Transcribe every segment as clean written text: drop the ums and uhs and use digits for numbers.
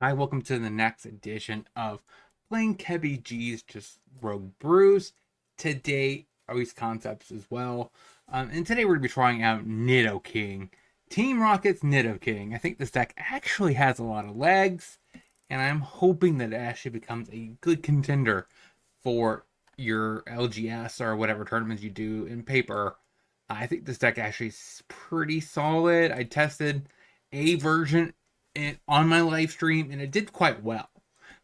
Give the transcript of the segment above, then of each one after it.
Hi, welcome to the next edition of Playing Kebby G's Just Rogue Brews. Today, always concepts as well. And today we're going to be trying out Nidoking. Team Rocket's Nidoking. I think this deck actually has a lot of legs, and I'm hoping that it actually becomes a good contender for your LGS or whatever tournaments you do in paper. I think this deck actually is pretty solid. I tested a version on my live stream and it did quite well.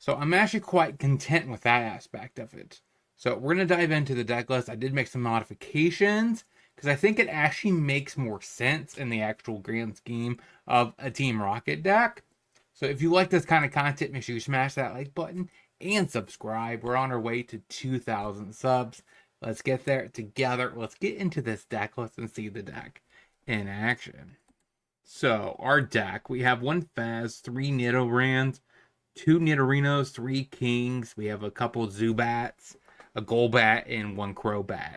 So I'm actually quite content with that aspect of it. So we're going to dive into the deck list. I did make some modifications because I think it actually makes more sense in the actual grand scheme of a Team Rocket deck. So if you like this kind of content, make sure you smash that like button and subscribe. We're on our way to 2,000 subs. Let's get there together. Let's get into this deck list and see the deck in action. So, our deck, we have one Fez, 3 Nidorans, 2 Nidorinos, 3 Kings. We have a couple Zubats, a Golbat, and 1 Crobat.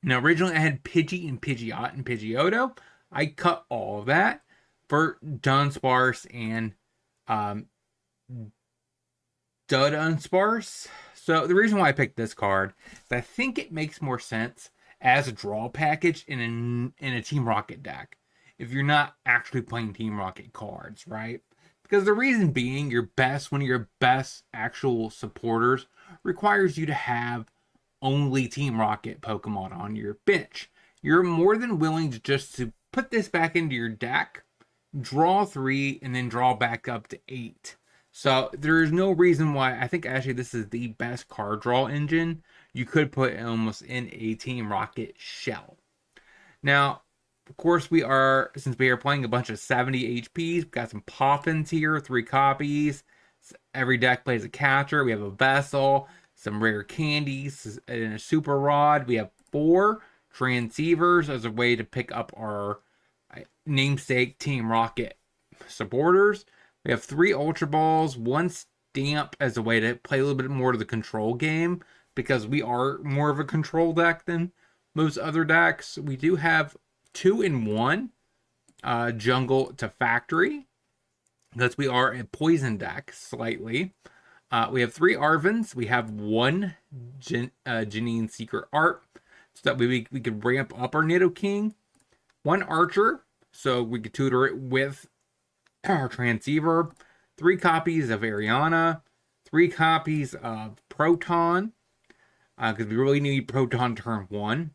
Now, originally I had Pidgey and Pidgeot and Pidgeotto. I cut all of that for Dunsparce and Dudunsparce. So, the reason why I picked this card is I think it makes more sense as a draw package in a Team Rocket deck if you're not actually playing Team Rocket cards, right? Because the reason being, one of your best actual supporters requires you to have only Team Rocket Pokemon on your bench. You're more than willing to put this back into your deck, draw 3, and then draw back up to 8. So there's no reason why I think actually this is the best card draw engine you could put almost in a Team Rocket shell. Now, of course, since we are playing a bunch of 70 HPs, we've got some Poffins here, 3 copies. Every deck plays a catcher. We have a Vessel, some Rare Candies, and a Super Rod. We have 4 Transceivers as a way to pick up our namesake Team Rocket supporters. We have 3 Ultra Balls, 1 Stamp as a way to play a little bit more of the control game, because we are more of a control deck than most other decks. We do have 2-in-1 jungle to factory, because we are a poison deck slightly. We have 3 Arvens. We have 1 Janine Secret Art, so that we could ramp up our Nidoking. 1 Archer, so we could tutor it with our Transceiver. 3 copies of Ariana. 3 copies of Proton, because we really need Proton turn 1.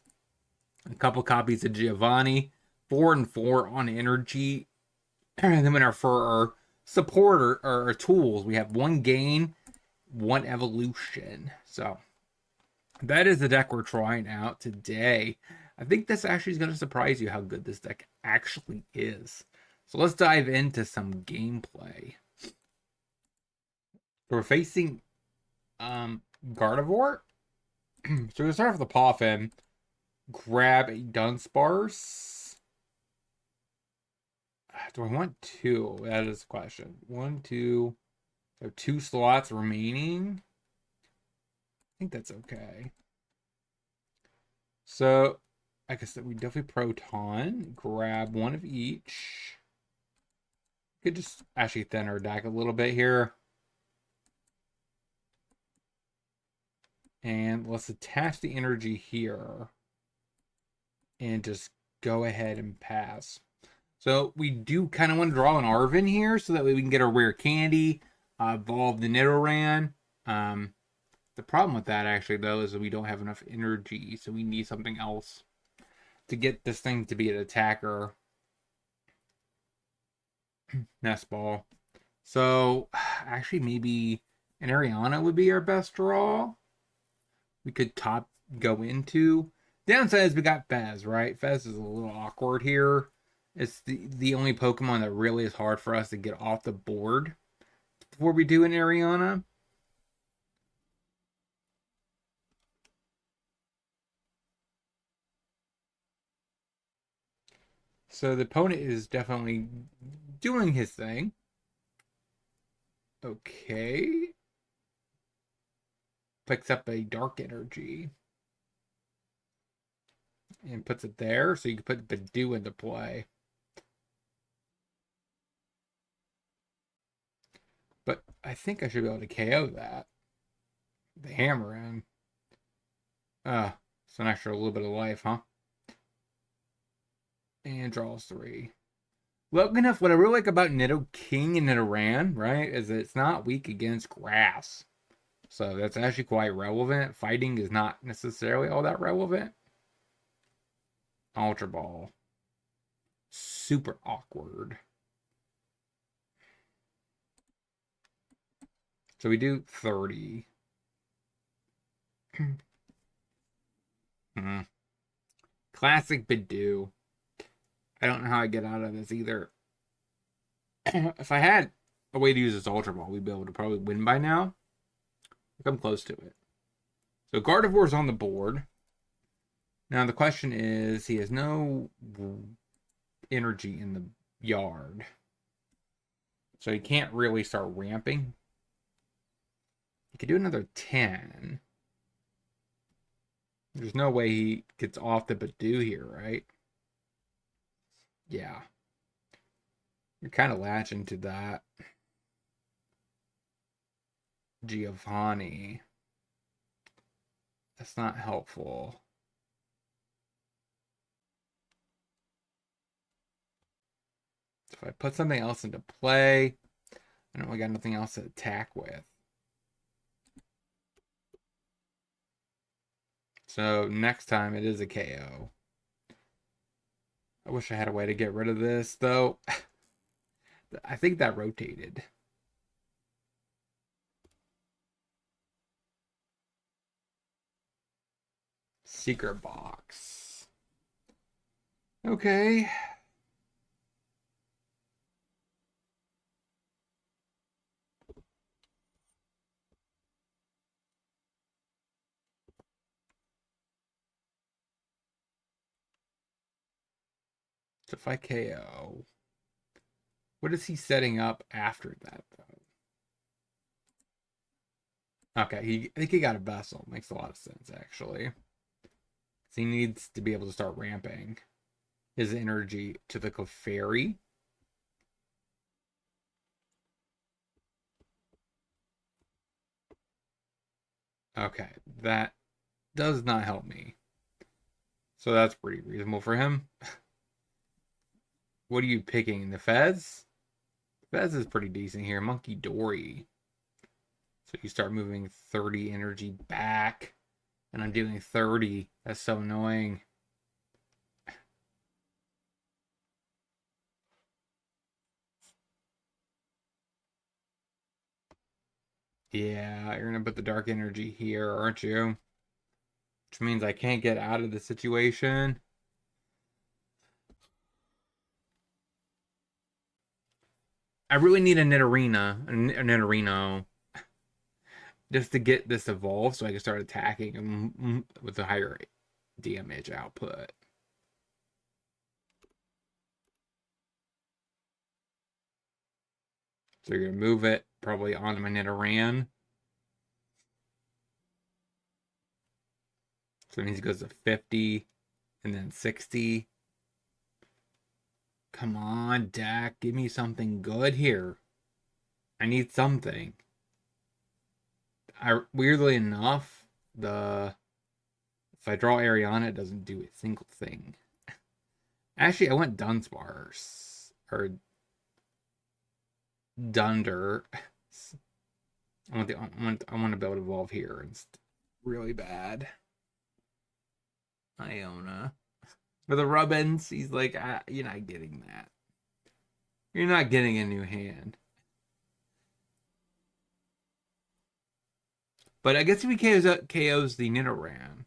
A couple copies of Giovanni, 4 and 4 on energy. And then for our supporter or our tools, we have 1 gain, 1 evolution. So that is the deck we're trying out today. I think this actually is going to surprise you how good this deck actually is. So let's dive into some gameplay. We're facing Gardevoir. So we're going to start off with the Poffin. Grab a Dunsparce. Do I want 2? That is the question. 1, 2. There are 2 slots remaining. I think that's okay. So, like I said, we definitely Proton. Grab 1 of each. Could just actually thin our deck a little bit here. And let's attach the energy here. And just go ahead and pass. So we do kind of want to draw an Arven here, so that way we can get our Rare Candy, evolve the Nidoran. The problem with that, actually, though, is that we don't have enough energy, so we need something else to get this thing to be an attacker. Nest Ball. So, actually, maybe an Ariana would be our best draw. We could go into. Downside is we got Fez, right? Fez is a little awkward here. It's the only Pokemon that really is hard for us to get off the board before we do an Ariana. So the opponent is definitely doing his thing. Okay. Picks up a Dark Energy. And puts it there, so you can put Badoo into play. I think I should be able to KO that. The hammer in. It's an extra little bit of life, huh? And draws 3. Well, enough. What I really like about Nidoking and Nidoran, right, is that it's not weak against grass. So that's actually quite relevant. Fighting is not necessarily all that relevant. Ultra Ball. Super awkward. So we do 30. Classic Bidoo. I don't know how I get out of this either. If I had a way to use this Ultra Ball, we'd be able to probably win by now. I'm close to it. So Gardevoir's on the board. Now the question is, he has no energy in the yard. So he can't really start ramping. He could do another 10. There's no way he gets off the Bidoo here, right? Yeah. You're kind of latching to that. Giovanni. That's not helpful. So if I put something else into play, I don't really got nothing else to attack with. So next time it is a KO. I wish I had a way to get rid of this, though. I think that rotated. Secret box. Okay. So if I KO, what is he setting up after that, though? Okay, I think he got a vessel. Makes a lot of sense, actually. So he needs to be able to start ramping his energy to the Clefairy. Okay, that does not help me. So that's pretty reasonable for him. What are you picking? The Fez? Fez is pretty decent here. Monkey Dory. So you start moving 30 energy back. And I'm doing 30. That's so annoying. Yeah, you're going to put the dark energy here, aren't you? Which means I can't get out of the situation. I really need a Nidorino, just to get this evolved so I can start attacking him with a higher damage output. So you're going to move it probably onto my Nidoran. So it means it goes to 50 and then 60. Come on, Dak. Give me something good here. I need something. Weirdly enough, if I draw Ariana, it doesn't do a single thing. Actually, I went Dunsparce. Or Dunder. I want to be able to evolve here. It's really bad. Iona. For the Rubbins, he's like, you're not getting that. You're not getting a new hand. But I guess if he KOs the Nidoran,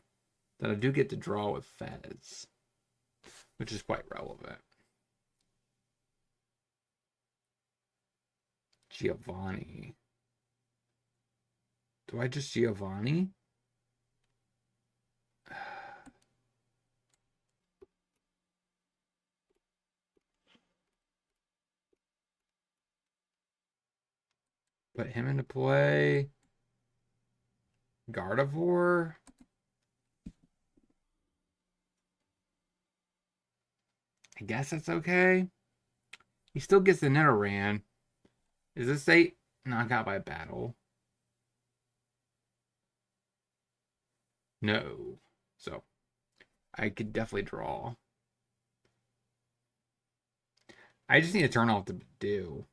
then I do get to draw with Fez, which is quite relevant. Giovanni. Do I just Giovanni? Put him into play. Gardevoir. I guess that's okay. He still gets the Nidoran. Is this 8? knocked out by battle? No. So I could definitely draw. I just need to turn off the Badoo.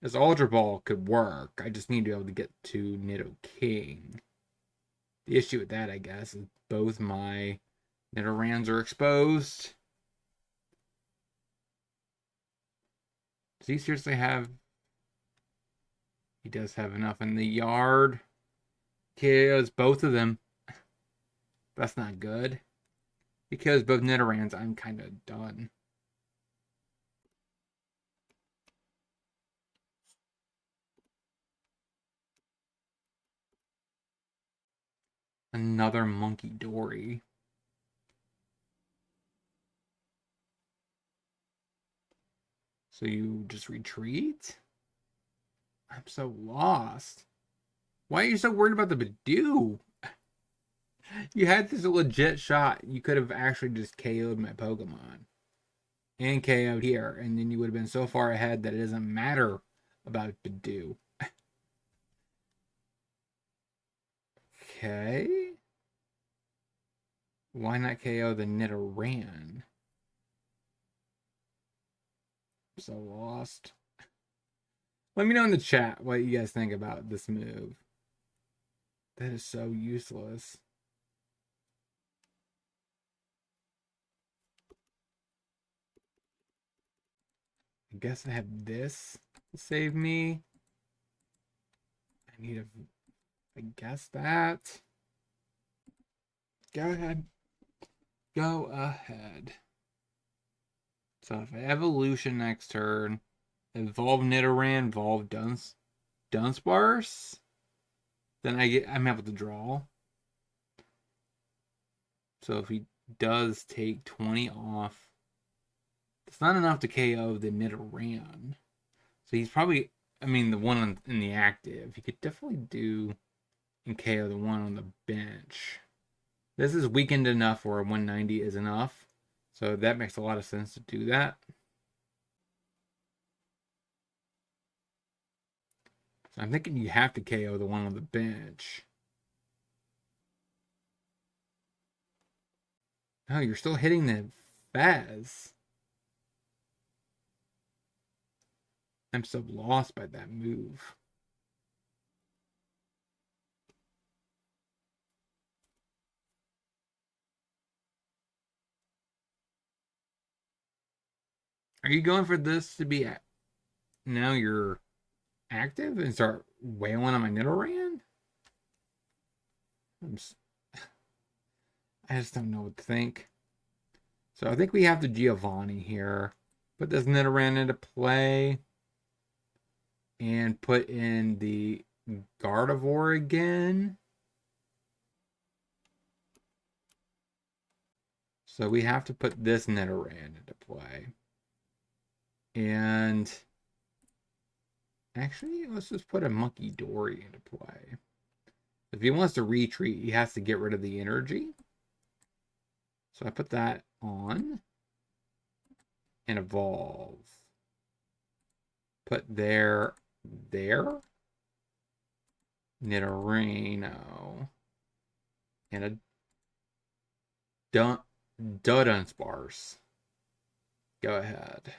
This Ultra Ball could work. I just need to be able to get to Nidoking. The issue with that, I guess, is both my Nidorans are exposed. Does he seriously have... He does have enough in the yard. Kills both of them. That's not good. Because both Nidorans, I'm kind of done. Another Monkey Dory. So you just retreat? I'm so lost. Why are you so worried about the Badoo? You had this legit shot. You could have actually just KO'd my Pokemon. And KO'd here. And then you would have been so far ahead that it doesn't matter about Badoo. Okay. Why not KO the Nidoran? I'm so lost. Let me know in the chat what you guys think about this move. That is so useless. I guess I have this to save me. I need a... I guess that. Go ahead. Go ahead. So if I evolution next turn, evolve Nidoran, evolve Dunsparce, then I'm able to draw. So if he does take 20 off, it's not enough to KO the Nidoran. So he's probably, I mean, the one in the active, he could definitely do and KO the one on the bench. This is weakened enough where 190 is enough. So that makes a lot of sense to do that. So I'm thinking you have to KO the one on the bench. Oh, you're still hitting the Fez. I'm so lost by that move. Are you going for this to be now you're active and start wailing on my Nidoran? I just don't know what to think. So I think we have the Giovanni here. Put this Nidoran into play. And put in the Gardevoir again. So we have to put this Nidoran into play. And actually, let's just put a Monkey Dory into play. If he wants to retreat, he has to get rid of the energy. So I put that on. And evolve. Put there. Nidorino. And a Dudunsparce. Go ahead.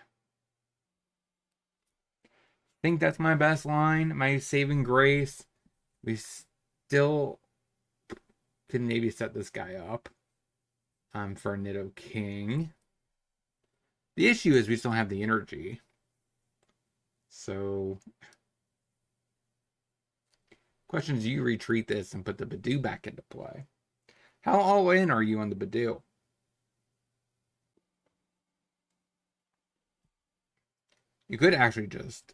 I think that's my best line. My saving grace. We still can maybe set this guy up for Nidoking. The issue is we just don't have the energy. So, question is, do you retreat this and put the Badoo back into play? How all in are you on the Badoo? You could actually just,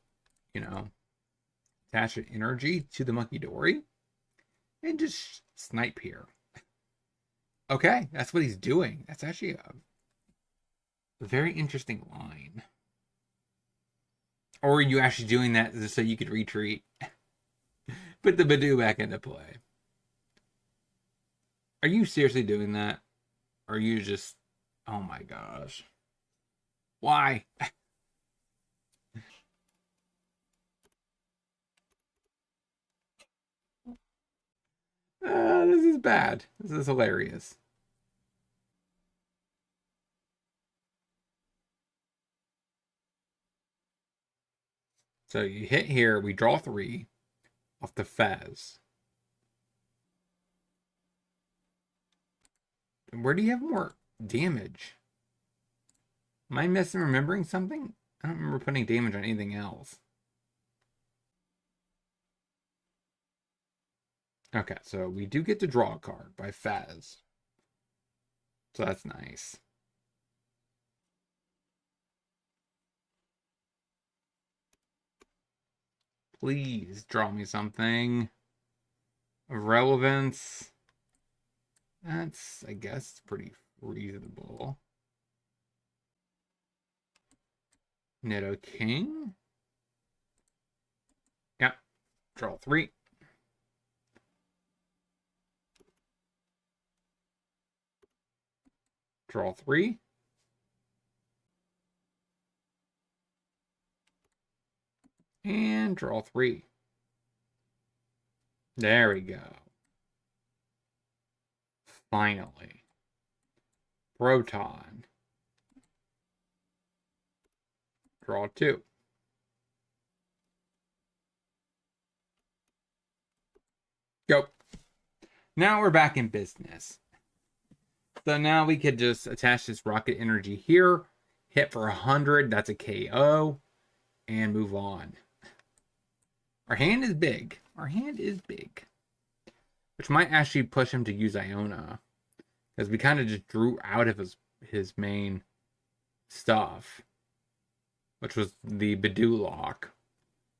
attach an energy to the Monkey Dory and just snipe here. Okay, that's what he's doing. That's actually a very interesting line. Or are you actually doing that just so you could retreat? Put the Badoo back into play. Are you seriously doing that? Or are you just... Oh my gosh. Why? is bad. This is hilarious. So you hit here, we draw 3 off the Fez. And where do you have more damage? Am I misremembering something? I don't remember putting damage on anything else. Okay, so we do get to draw a card by Fez. So that's nice. Please draw me something of relevance. That's, I guess, pretty reasonable. Nidoking. Yep. Draw 3. Draw 3. And draw 3. There we go. Finally. Proton. Draw 2. Go. Now we're back in business. So now we could just attach this rocket energy here, hit for 100, that's a KO, and move on. Our hand is big. Our hand is big. Which might actually push him to use Iona. Because we kind of just drew out of his main stuff. Which was the Bidoo lock.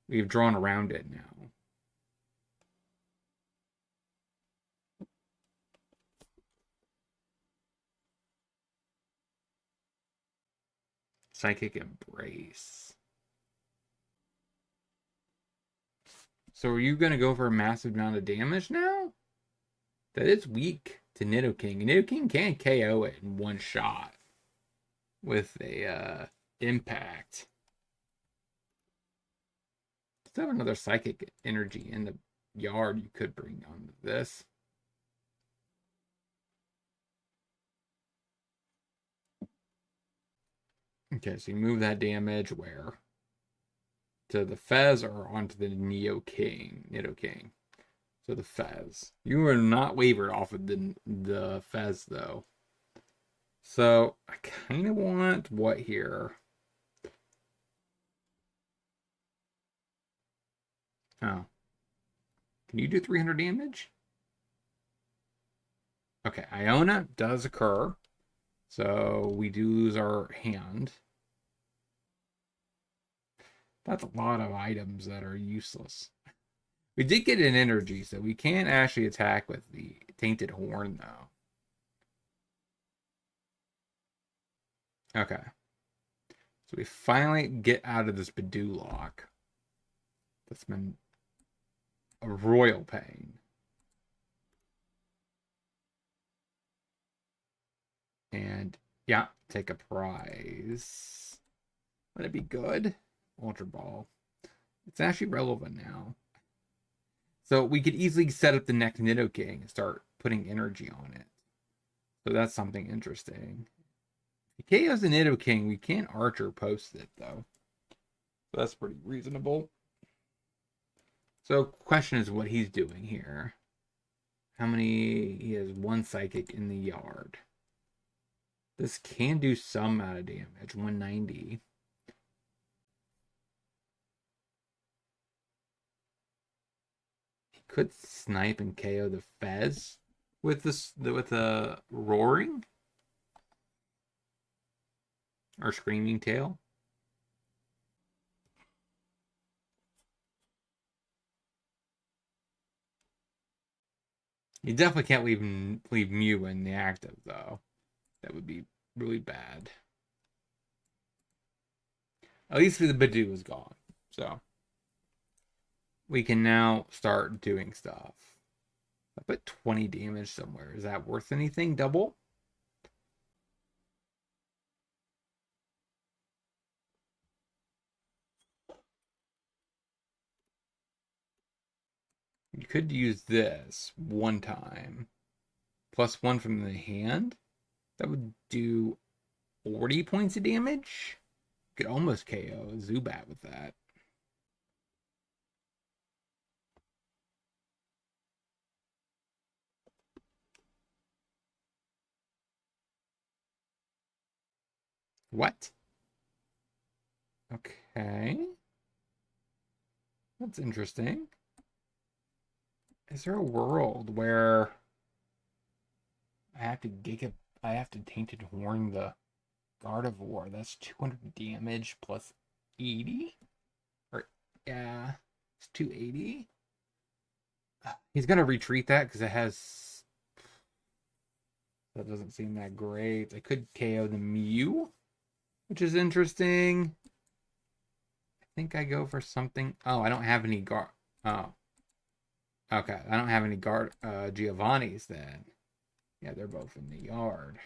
We've drawn around it now. Psychic Embrace. So are you going to go for a massive amount of damage now? That is weak to Nidoking. Nidoking can't KO it in one shot with a impact. Still have another Psychic Energy in the yard you could bring on this. Okay, so you move that damage where? To the Fez or onto the Nidoking? So the Fez. You are not wavered off of the Fez though. So I kind of want what here? Oh. Can you do 300 damage? Okay, Iona does occur. So we do lose our hand. That's a lot of items that are useless. We did get an energy, so we can actually attack with the Tainted Horn, though. Okay. So we finally get out of this Bidoo lock. That's been a royal pain. And, yeah, take a prize. Would it be good? Ultra Ball. It's actually relevant now. So we could easily set up the next Nidoking and start putting energy on it. So that's something interesting. If he KOs the Nidoking, we can't Archer post it, though. So that's pretty reasonable. So question is what he's doing here. How many? He has 1 Psychic in the yard. This can do some amount of damage. 190. He could snipe and KO the Fez with the roaring or screaming tail. You definitely can't leave Mew in the active though. That would be really bad. At least the Bidoo is gone. So we can now start doing stuff. I put 20 damage somewhere. Is that worth anything? Double? You could use this one time. +1 from the hand. That would do 40 points of damage. Could almost KO Zubat with that. What? Okay. That's interesting. Is there a world where I have to Tainted Horn the Gardevoir? That's 200 damage plus 80? Or, yeah, it's 280. He's going to retreat that because it has... That doesn't seem that great. I could KO the Mew, which is interesting. I think I go for something... Oh, I don't have any Oh. Okay, I don't have any Giovanni's then. Yeah, they're both in the yard.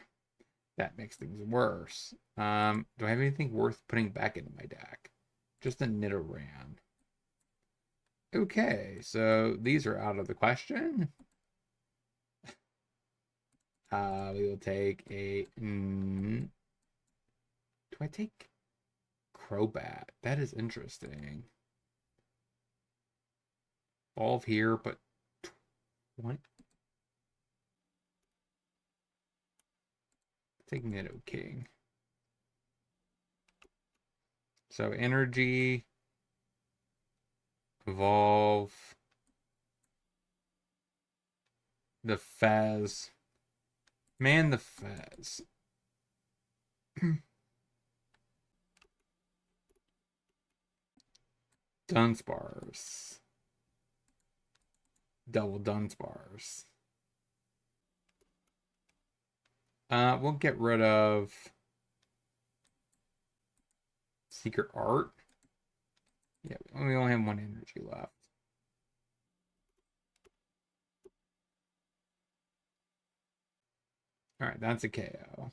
That makes things worse. Do I have anything worth putting back into my deck? Just a Nidoran. Okay, so these are out of the question. We will take a... do I take Crobat? That is interesting. Evolve here, but 20. Take Nidoking. So energy, evolve, the Fez. Man, the Fez. Dunsparce. Double Dunsparce. We'll get rid of Secret Art. Yeah, we only have one energy left. Alright, that's a KO.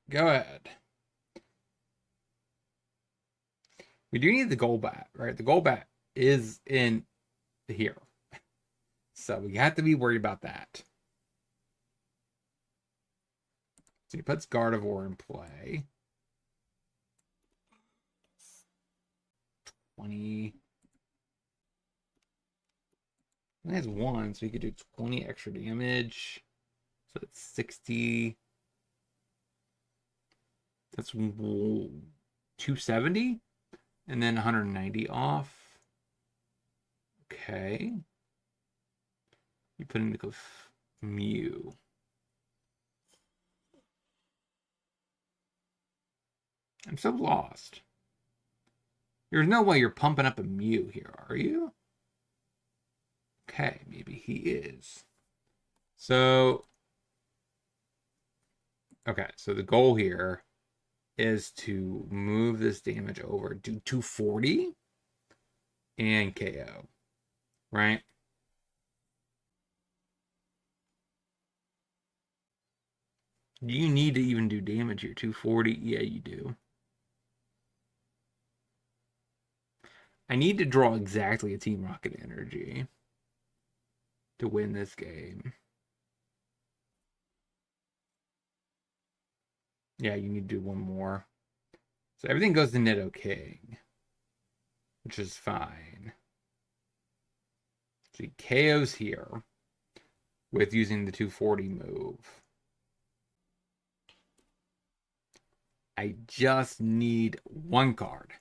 Go ahead. We do need the Golbat, right? The Golbat is in here. So we have to be worried about that. So he puts Gardevoir in play. 20. He has 1, so he could do 20 extra damage. So it's 60. That's 270. And then 190 off. Okay. You put in the Mew. I'm so lost. There's no way you're pumping up a Mew here, are you? Okay, maybe he is. So, okay, so the goal here is to move this damage over, do 240 and KO, right? Do you need to even do damage here? 240? Yeah, you do. I need to draw exactly a Team Rocket energy to win this game. Yeah, you need to do one more. So everything goes to Nidoking, which is fine. So he KOs here with using the 240 move. I just need one card.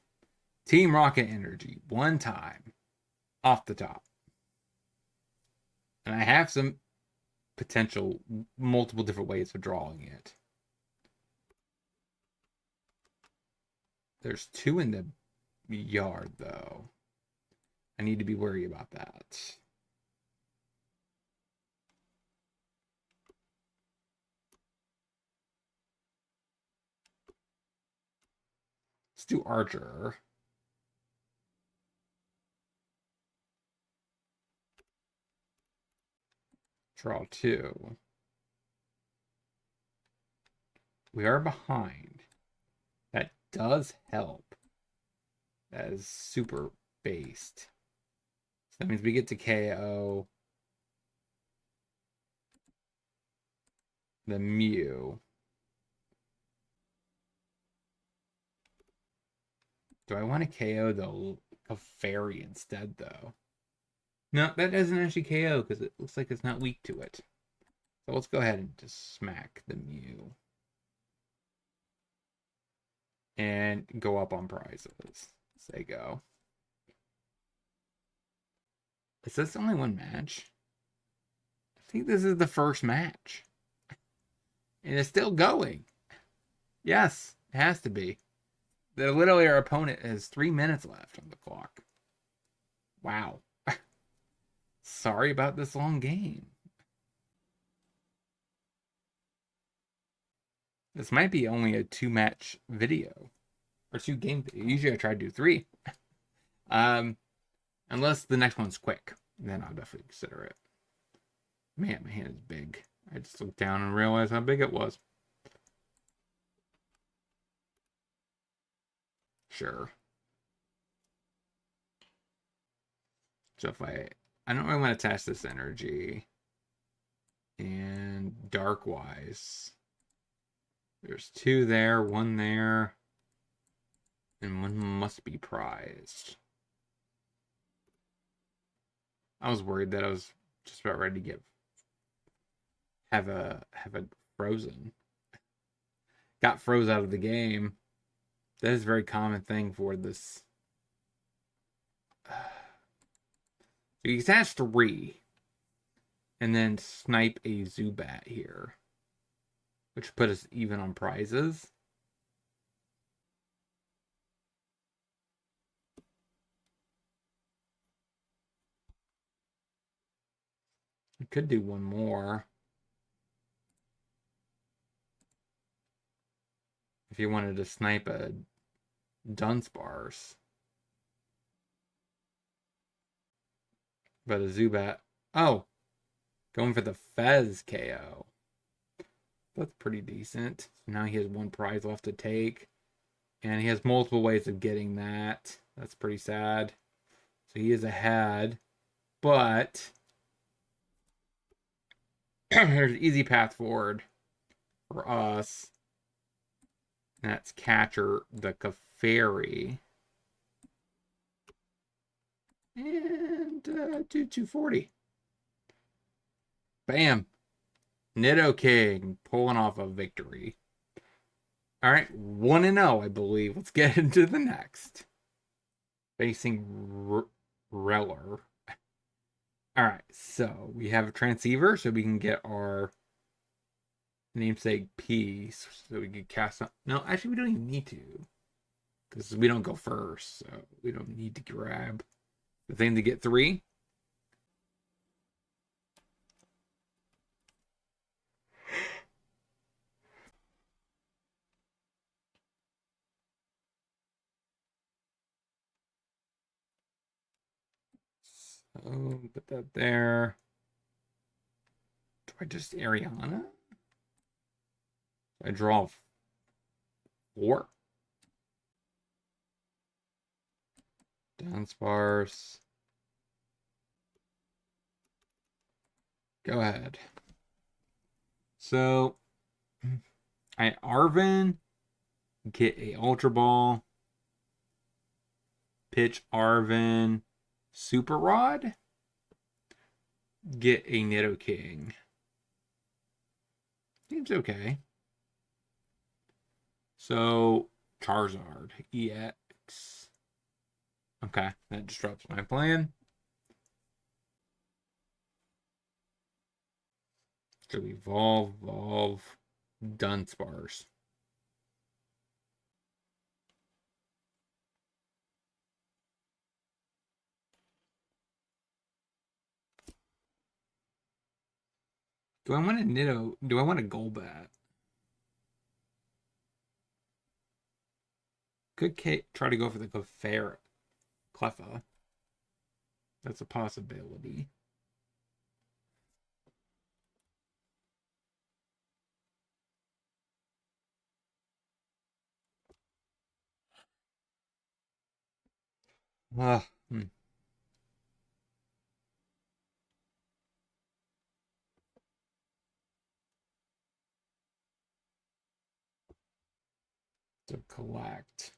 Team Rocket energy, one time, off the top. And I have some potential, multiple different ways of drawing it. There's 2 in the yard, though. I need to be worried about that. Let's do Archer. Draw 2. We are behind. That does help. That is super based. So that means we get to KO the Mew. Do I want to KO the Clefairy instead, though? No, that doesn't actually KO because it looks like it's not weak to it. So let's go ahead and just smack the Mew. And go up on prizes. Say go. Is this only one match? I think this is the first match. And it's still going. Yes, it has to be. Literally our opponent has 3 minutes left on the clock. Wow. Sorry about this long game. This might be only a 2-match video. Or 2-game video. Usually I try to do 3. Unless the next one's quick. Then I'll definitely consider it. Man, my hand is big. I just looked down and realized how big it was. Sure. So if I don't really want to test this energy. And Dark-wise. There's 2 there, 1 there. And 1 must be prized. I was worried that I was just about ready to have a frozen. Got froze out of the game. That is a very common thing for this. So you attach 3. And then snipe a Zubat here. Which put us even on prizes. I could do 1 more. If you wanted to snipe a Dunsparce. But a Zubat. Oh! Going for the Fez KO. That's pretty decent. So now he has 1 prize left to take. And he has multiple ways of getting that. That's pretty sad. So he is ahead. But there's an easy path forward for us. And that's Catcher the Clefairy. And 240. Bam. Nidoking pulling off a victory. All right, 1-0, I believe. Let's get into the next. Facing Reller. All right, so we have a Transceiver, so we can get our namesake piece, so we can cast up. No, actually, we don't even need to, because we don't go first, so we don't need to grab the thing to get 3. So put that there. Do I just Ariana? I draw 4. Dunsparce. Go ahead. So I Arven, get a Ultra Ball, pitch Arven, Super Rod, get a Nidoking. Seems okay. So Charizard EX. Okay, that disrupts my plan. So evolve, Dunsparce. Do I want a Nido? Do I want a Golbat? Could try to go for the Cleffa. That's a possibility. Hmm. to collect.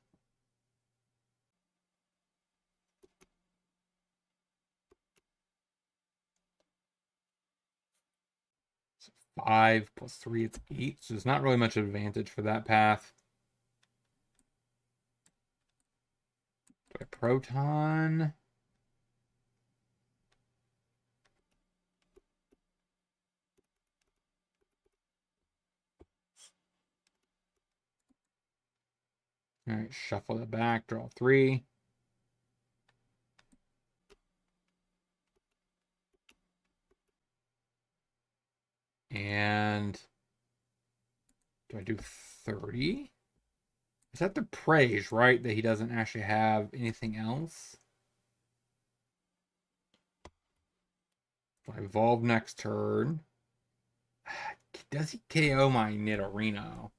So 5 plus 3, it's 8. So there's not really much advantage for that path. Do I Proton? All right, shuffle it back, draw 3. And do I do 30? Is that the praise, right? That he doesn't actually have anything else? If I evolve next turn, does he KO my Nidorino?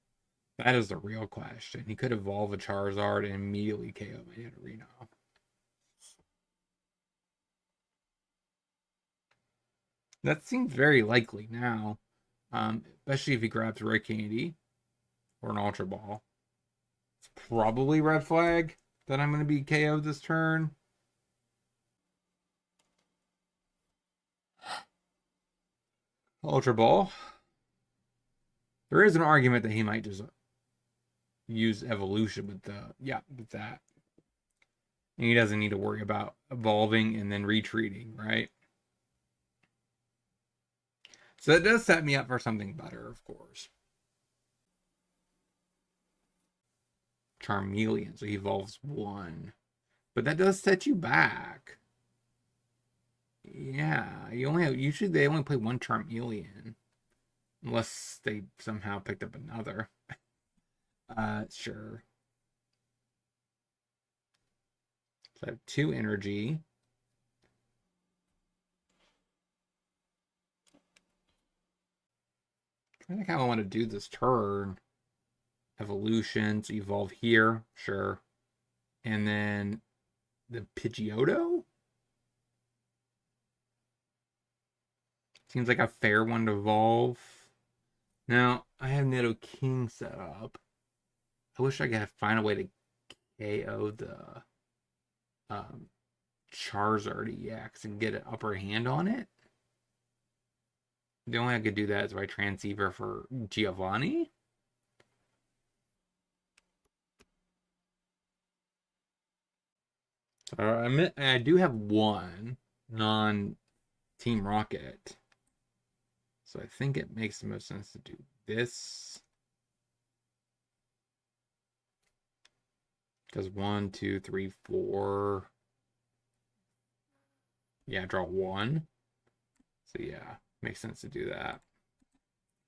That is the real question. He could evolve a Charizard and immediately KO my Nidorino. That seems very likely now. Especially if he grabs Rare Candy or an Ultra Ball. It's probably red flag that I'm going to be KO'd this turn. Ultra Ball. There is an argument that he might just use evolution with with that. And he doesn't need to worry about evolving and then retreating, right? So it does set me up for something better, of course. Charmeleon, so he evolves 1. But that does set you back. Yeah, usually they only play 1 Charmeleon. Unless they somehow picked up another. Sure. So I have 2 energy. I think I want to do this turn. Evolutions, evolve here, sure. And then the Pidgeotto? Seems like a fair one to evolve. Now, I have Nidoking set up. I wish I could find a way to KO the Charizard EX and get an upper hand on it. The only way I could do that is by Transceiver for Giovanni. I do have 1 non-Team Rocket. So I think it makes the most sense to do this. Because 1, 2, 3, 4. Yeah, draw 1. So yeah, makes sense to do that.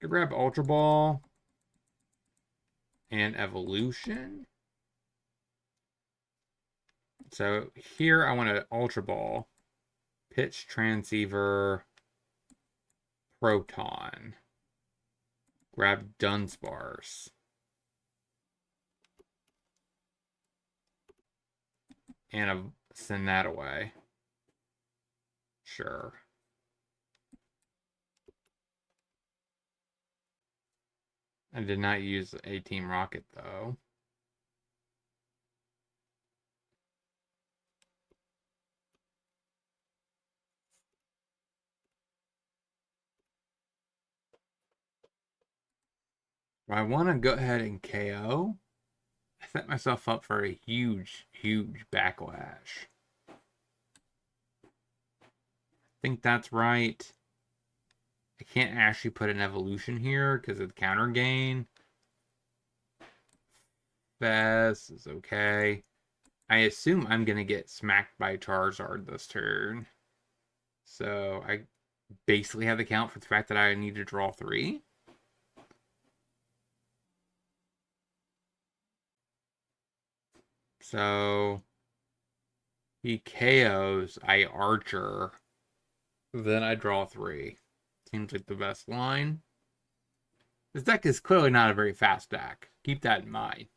I grab Ultra Ball and Evolution. So here I want to Ultra Ball, pitch Transceiver, Proton, grab Dunsparce, and send that away. Sure. I did not use a Team Rocket though. I want to go ahead and KO. I set myself up for a huge, huge backlash. I think that's right. I can't actually put an evolution here because of the counter gain. Fez is okay. I assume I'm going to get smacked by Charizard this turn. So I basically have to count for the fact that I need to draw 3. So he KOs, I Archer, then I draw 3. Seems like the best line. This deck is clearly not a very fast deck. Keep that in mind.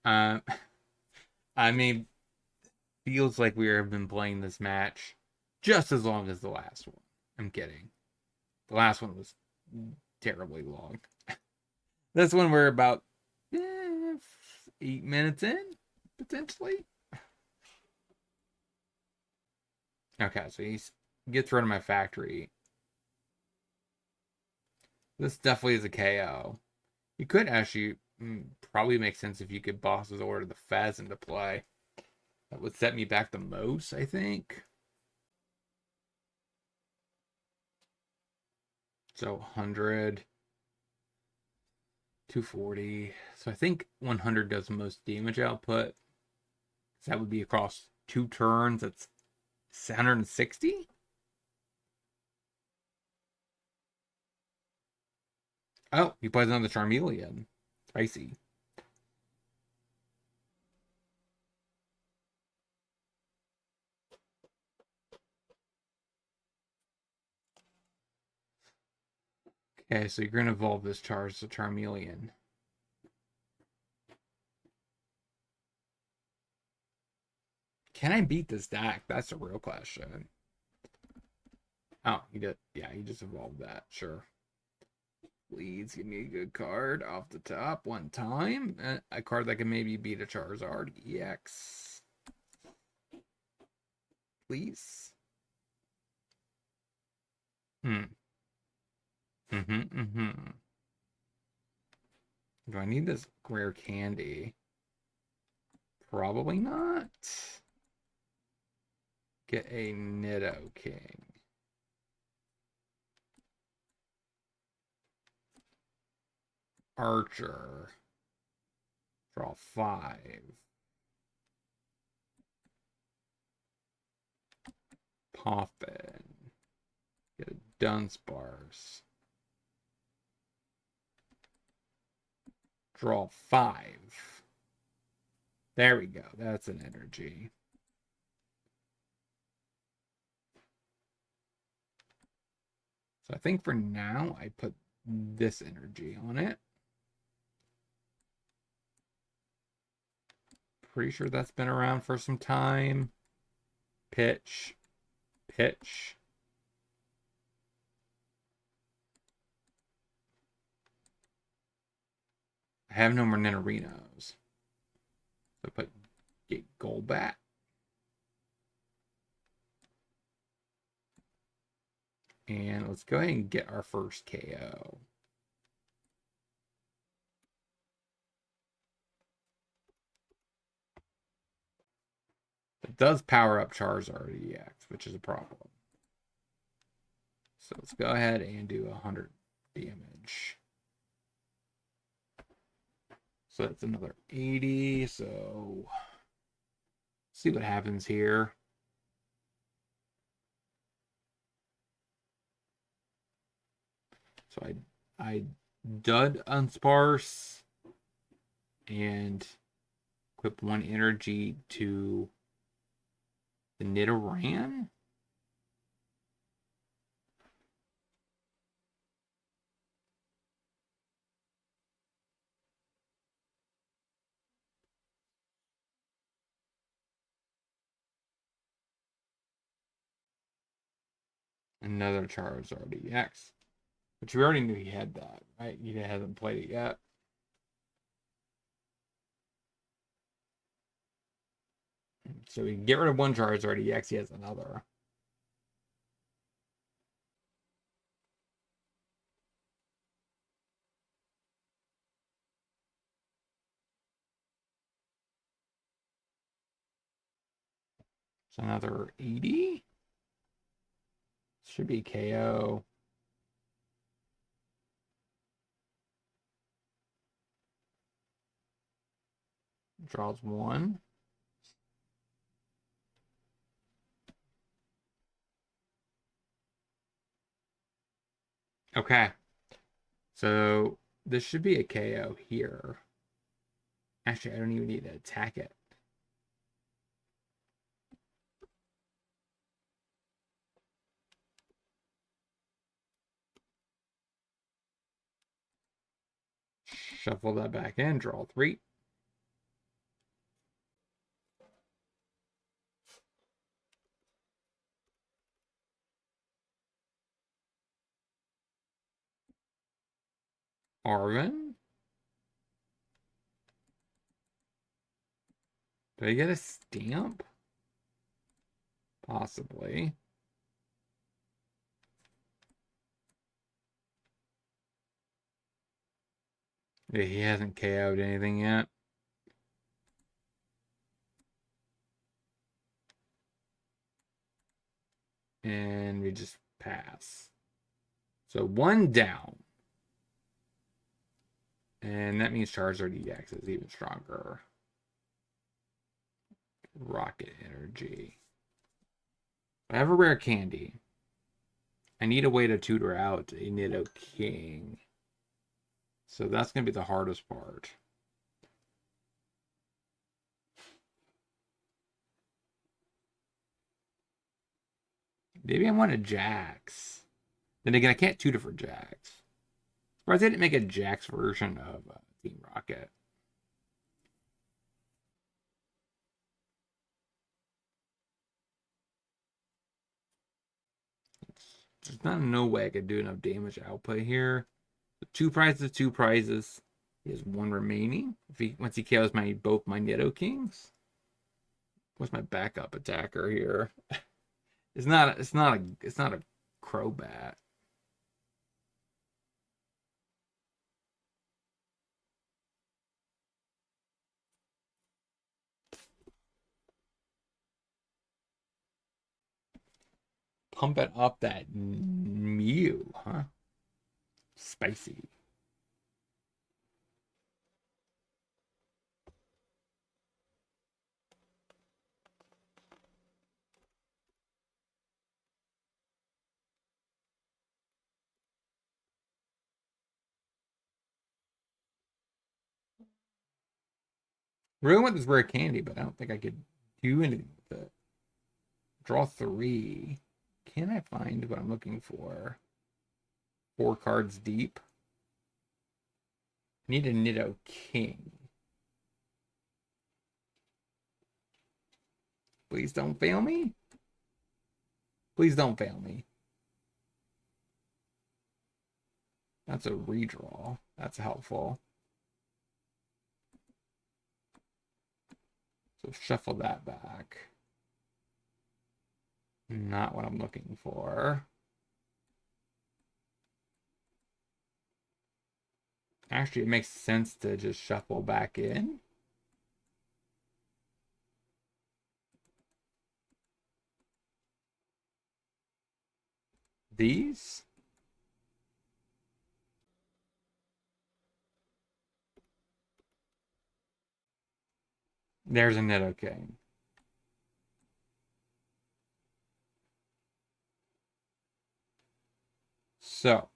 I mean, feels like we have been playing this match just as long as the last one. I'm kidding. The last one was terribly long. This one we're about 8 minutes in, potentially. Okay, so he gets rid of my factory. This definitely is a KO. You could actually probably make sense if you could boss's order the Fez into play. That would set me back the most, I think. So 100, 240. So I think 100 does the most damage output. So that would be across 2 turns. That's 160. Oh, he plays another Charmeleon. Spicy. Okay, so you're going to evolve this Charmeleon. Can I beat this deck? That's a real question. Oh, he did. Yeah, he just evolved that. Sure. Please give me a good card off the top one time. A card that can maybe beat a Charizard EX. Please. Do I need this rare candy? Probably not. Get a Nidoking. Archer. Draw 5. Poffin. Get a Dunsparce. Draw 5. There we go. That's an energy. So I think for now, I put this energy on it. Pretty sure that's been around for some time. Pitch. Pitch. I have no more Nidorinos. So put get Golbat. And let's go ahead and get our first KO. It does power up Charizard EX, which is a problem. So let's go ahead and do 100 damage. So that's another 80. So see what happens here. So I Dudunsparce and equip 1 energy to the Nidoran. Another Charizard EX. Which we already knew he had that, right? He hasn't played it yet. So we can get rid of 1 Charizard EX, he has another. So another 80. Should be KO. Draws 1. Okay. So this should be a KO here. Actually, I don't even need to attack it. Shuffle that back in, draw 3. Arven. Did I get a stamp? Possibly. Yeah, he hasn't KO'd anything yet. And we just pass. So 1 down. And that means Charizard EX is even stronger. Rocket Energy. I have a rare candy. I need a way to tutor out a Nidoking. So that's going to be the hardest part. Maybe I want a Jax. Then again, I can't tutor for Jax. Surprised they didn't make a Jax version of Team Rocket. There's not no way I could do enough damage output here. 2 prizes, 2 prizes. He has 1 remaining. Once he kills both my Nidokings. What's my backup attacker here? It's not a Crobat. Pumping up that Mew, huh? Spicy. Really want this rare candy, but I don't think I could do anything with it. Draw 3. Can I find what I'm looking for? 4 cards deep. I need a Nidoking. Please don't fail me. Please don't fail me. That's a redraw. That's helpful. So shuffle that back. Not what I'm looking for. Actually, it makes sense to just shuffle back in. These? There's a Nidoking. So.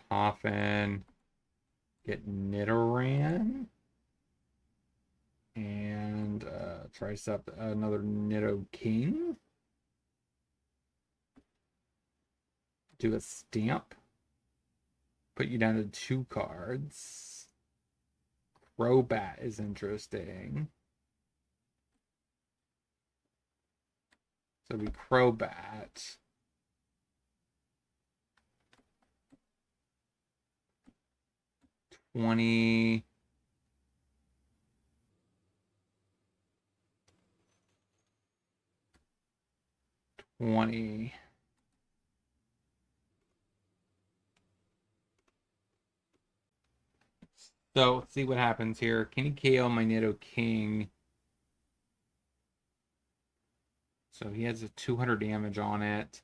Poffin. Get Nidoran. And try up another Nidoking. Do a stamp. Put you down to 2 cards. Crobat is interesting. So we Crobat. $20. $20. So let's see what happens here. Can he KO my Nidoking? So he has a 200 damage on it.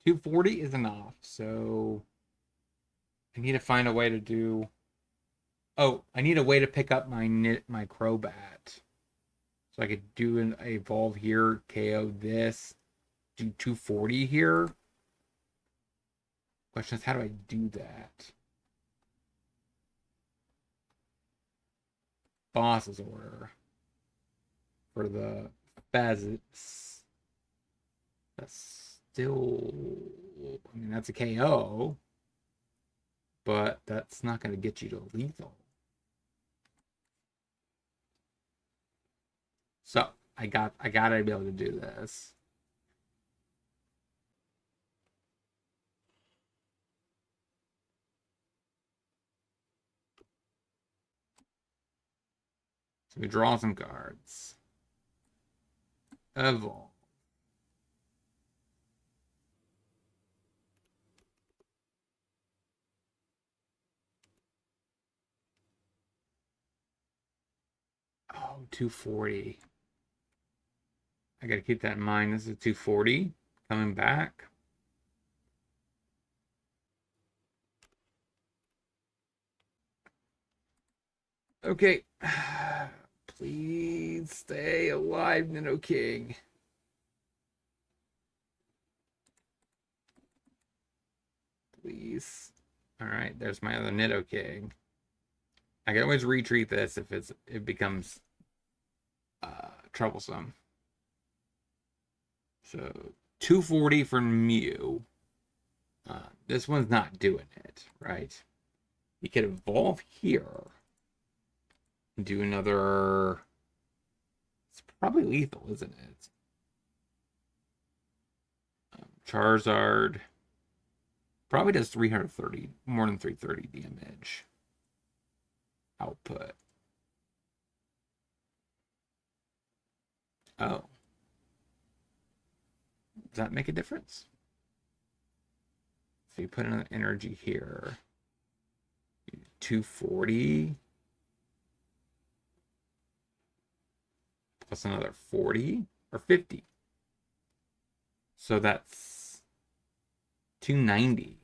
240 is enough. So I need to find a way to do. Oh, I need a way to pick up my Crobat. So I could do an evolve here, KO this, do 240 here. Question is, how do I do that? Boss's order for the Fezits. That's still, I mean, that's a KO. but that's not going to get you to lethal. So I gotta be able to do this. So we draw some cards. Evolve. Oh, 240. I gotta keep that in mind. This is 240 coming back. Okay. Please stay alive, Nidoking. Please. Alright, there's my other Nidoking. I can always retreat this if it becomes troublesome. So 240 for Mew. This one's not doing it, right? You could evolve here. And do another. It's probably lethal, isn't it? Charizard probably does 330, more than 330 damage. Output. Oh. Does that make a difference? So you put in energy here. 240. Plus another 40 or 50. So that's 290.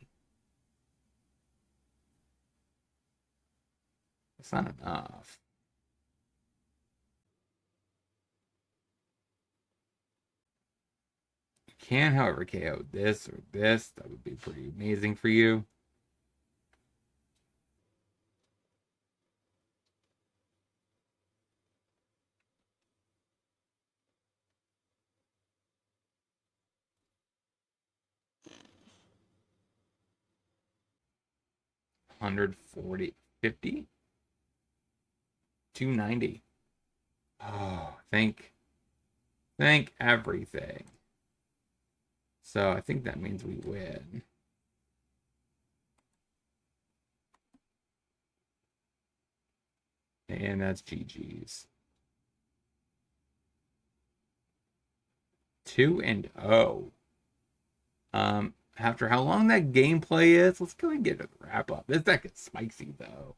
That's not enough. You can, however, KO this or this. That would be pretty amazing for you. $140, $50, $290. Oh, thank everything. So I think that means we win. And that's GG's. 2-0. After how long that gameplay is, let's go ahead and get to the wrap up. This deck is spicy though.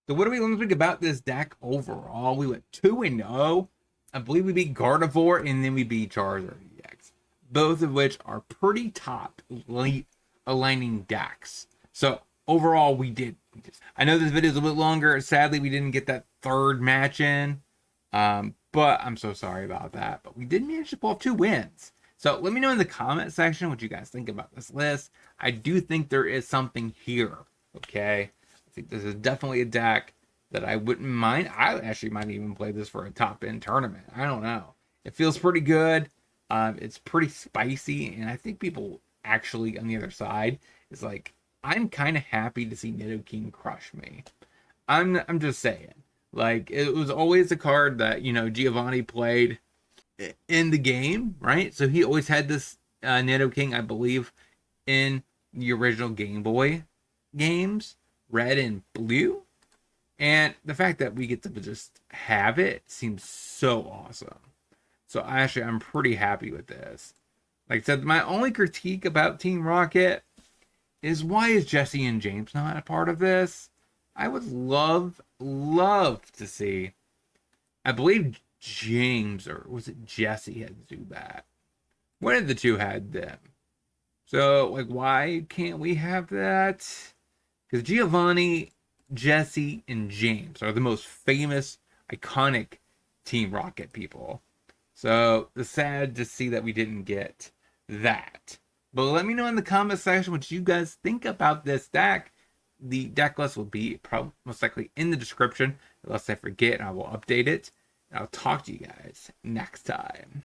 So what do we think about this deck overall? We went 2-0. I believe we beat Gardevoir and then we beat Charizard EX. Both of which are pretty top elite aligning decks. So overall we did. I know this video is a bit longer. Sadly, we didn't get that third match in. But I'm so sorry about that. But we did manage to pull off 2 wins. So let me know in the comment section what you guys think about this list. I do think there is something here. Okay. I think this is definitely a deck that I wouldn't mind. I actually might even play this for a top end tournament. I don't know. It feels pretty good. It's pretty spicy. And I think people actually on the other side is like, I'm kind of happy to see Nidoking crush me. I'm just saying. Like, it was always a card that, you know, Giovanni played in the game, right? So he always had this Nidoking, I believe, in the original Game Boy games, red and blue. And the fact that we get to just have it seems so awesome. So actually, I'm pretty happy with this. Like I said, my only critique about Team Rocket is why is Jesse and James not a part of this? I would love to see. I believe James, or was it Jesse, had Zubat. One of the two had them. So, like, why can't we have that? Because Giovanni, Jesse, and James are the most famous, iconic Team Rocket people. So, it's sad to see that we didn't get that. But let me know in the comment section what you guys think about this deck. The deck list will be most likely in the description, unless I forget, and I will update it. And I'll talk to you guys next time.